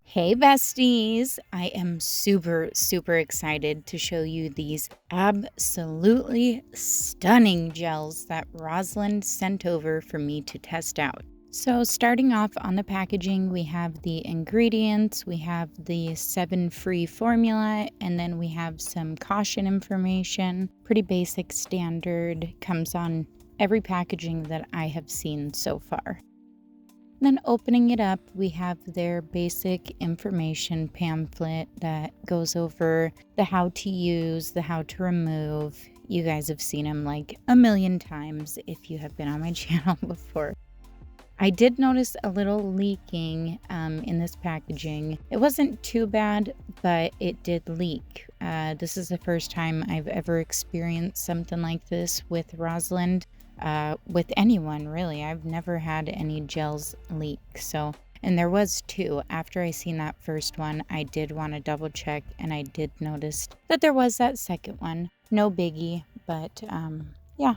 Hey besties! I am super excited to show you these absolutely stunning gels that Rosalind sent over for me to test out. So starting off on the packaging, we have the ingredients, we have the 7 free formula, and then we have some caution information. Pretty basic standard, comes on every packaging that I have seen so far. Then opening it up, we have their basic information pamphlet that goes over the how to use, the how to remove. You guys have seen them like a million times if you have been on my channel before. I did notice a little leaking in this packaging. It wasn't too bad, but it did leak. This is the first time I've ever experienced something like this with Rosalind. With anyone really. I've never had any gels leak. And there was 2. After I seen that first one, I did want to double check, and I did notice that there was that second one. No biggie, but yeah.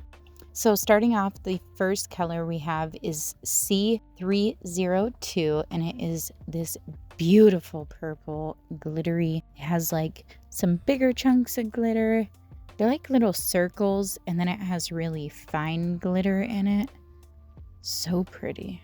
So starting off, the first color we have is C302, and it is this beautiful purple glittery. It has like some bigger chunks of glitter. They're like little circles, and then it has really fine glitter in it. So pretty.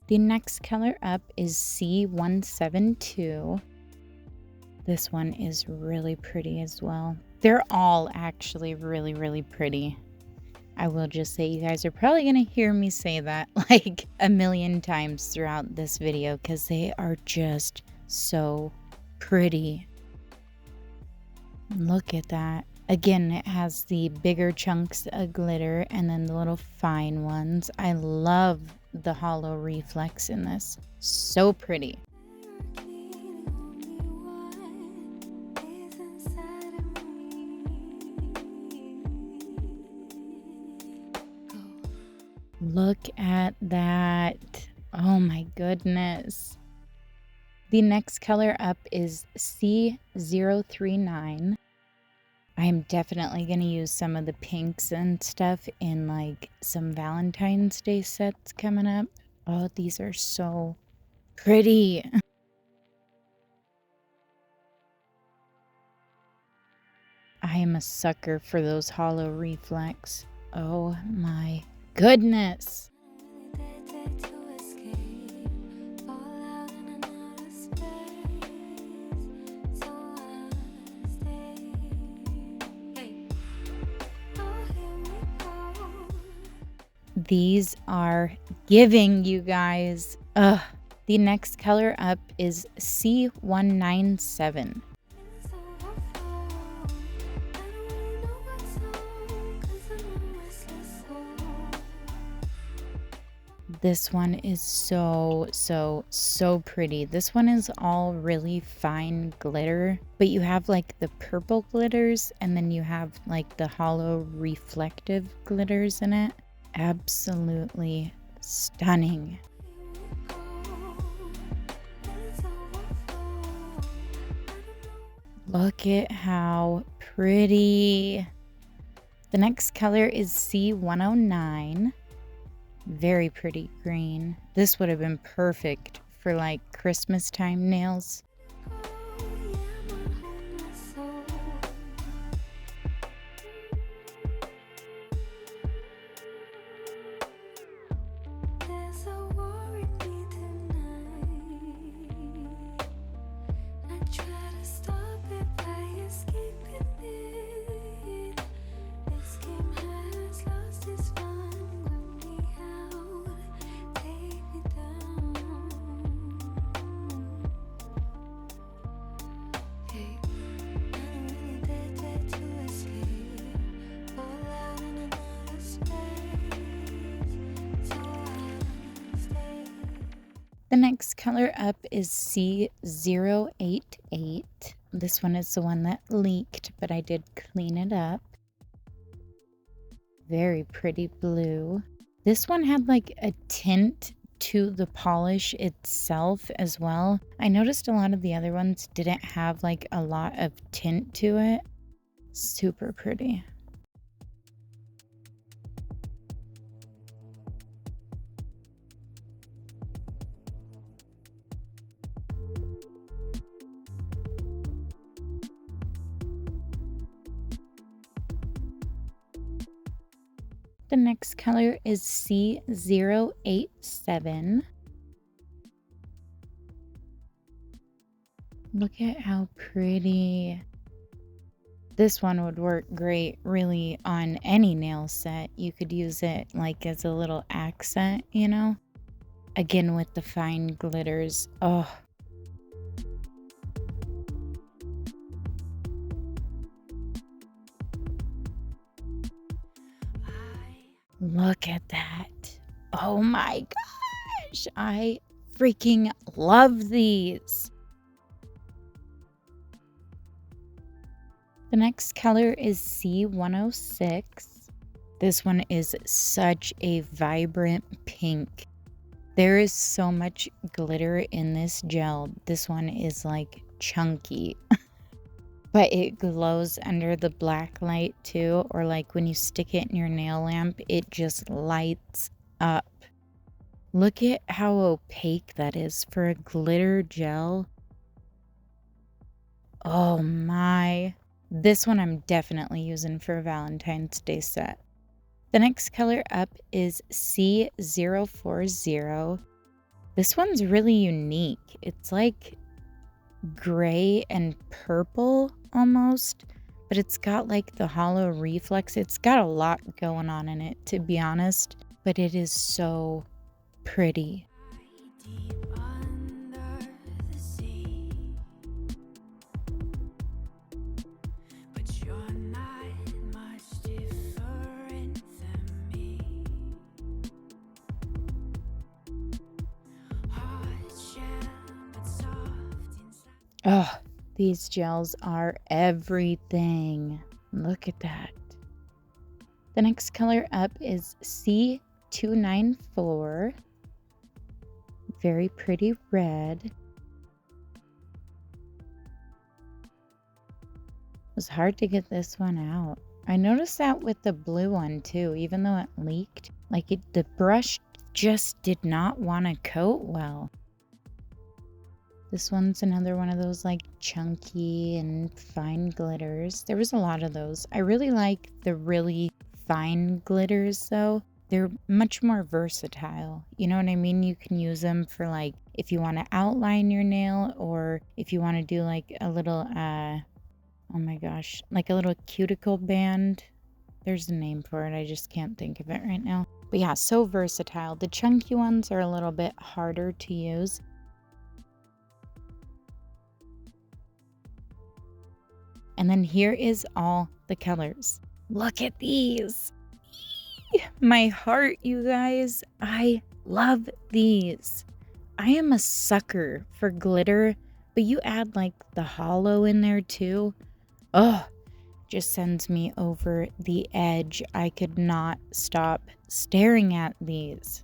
The next color up is C172. This one is really pretty as well. They're all actually really pretty. I will just say you guys are probably going to hear me say that like a million times throughout this video because they are just so pretty. Look at that. Again, it has the bigger chunks of glitter and then the little fine ones. I love the Holo reflex in this. So pretty. Look at that. Oh my goodness. The next color up is C039. I am definitely going to use some of the pinks and stuff in like some Valentine's Day sets coming up. Oh, these are so pretty. I am a sucker for those Holo reflex. Oh my goodness. These are giving, you guys. Ugh. The next color up is C197. This one is so pretty. This one is all really fine glitter, but you have like the purple glitters and then you have like the Holo reflective glitters in it. Absolutely stunning. Look at how pretty. The next color is C109. Very pretty green. This would have been perfect for like Christmas time nails. The next color up is C088. This one is the one that leaked, but I did clean it up. Very pretty blue. This one had like a tint to the polish itself as well. I noticed a lot of the other ones didn't have like a lot of tint to it. Super pretty. The next color is C087. Look at how pretty. This one would work great really on any nail set. You could use it like as a little accent, you know? Again with the fine glitters. Oh. Look at that. Oh my gosh. I freaking love these. The next color is C106. This one is such a vibrant pink. There is so much glitter in this gel. This one is like chunky. But it glows under the black light too, or like when you stick it in your nail lamp, it just lights up. Look at how opaque that is for a glitter gel. Oh my. This one I'm definitely using for a Valentine's Day set. The next color up is C040. This one's really unique. It's like gray and purple almost, but it's got like the hollow reflex. It's got a lot going on in it, to be honest, but it is so pretty. Oh, these gels are everything. Look at that. The next color up is C294. Very pretty red. It was hard to get this one out. I noticed that with the blue one too, even though it leaked. Like the brush just did not want to coat well. This one's another one of those like chunky and fine glitters. There was a lot of those. I really like the really fine glitters though. They're much more versatile. You know what I mean? You can use them for like if you want to outline your nail, or if you want to do like a little, oh my gosh, like a little cuticle band. There's a name for it. I just can't think of it right now. But yeah, so versatile. The chunky ones are a little bit harder to use. And then here is all the colors. Look at these. My heart, you guys. I love these. I am a sucker for glitter, but you add like the hollow in there too. Oh, just sends me over the edge. I could not stop staring at these.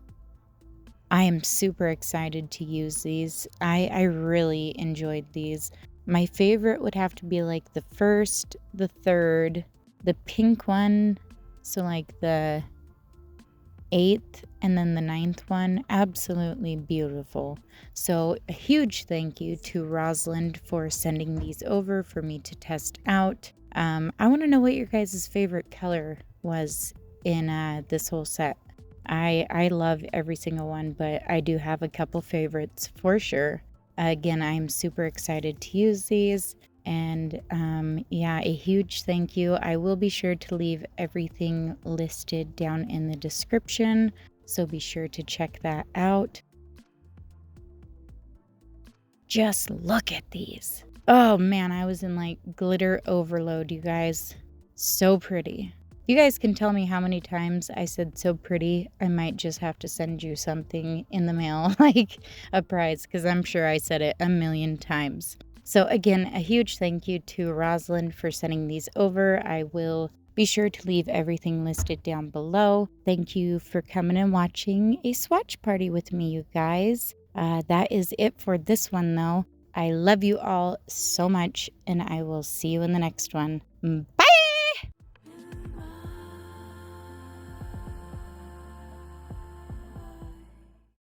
I am super excited to use these. I really enjoyed these. My favorite would have to be like the first, the third, the pink one, so like the 8th, and then the 9th one. Absolutely beautiful. So a huge thank you to Rosalind for sending these over for me to test out. I want to know what your guys' favorite color was in this whole set. I love every single one, but I do have a couple favorites for sure. Again, I'm super excited to use these, and yeah, a huge thank you. I will be sure to leave everything listed down in the description, so be sure to check that out. Just look at these. Oh man, I was in like glitter overload, you guys. So pretty. You guys can tell me how many times I said so pretty. I might just have to send you something in the mail, like a prize, because I'm sure I said it a million times. So again, a huge thank you to Rosalind for sending these over. I will Be sure to leave everything listed down below. Thank you for coming and watching a swatch party with me, you guys. That is it for this one, though. I love you all so much, and I will see you in the next one. Bye!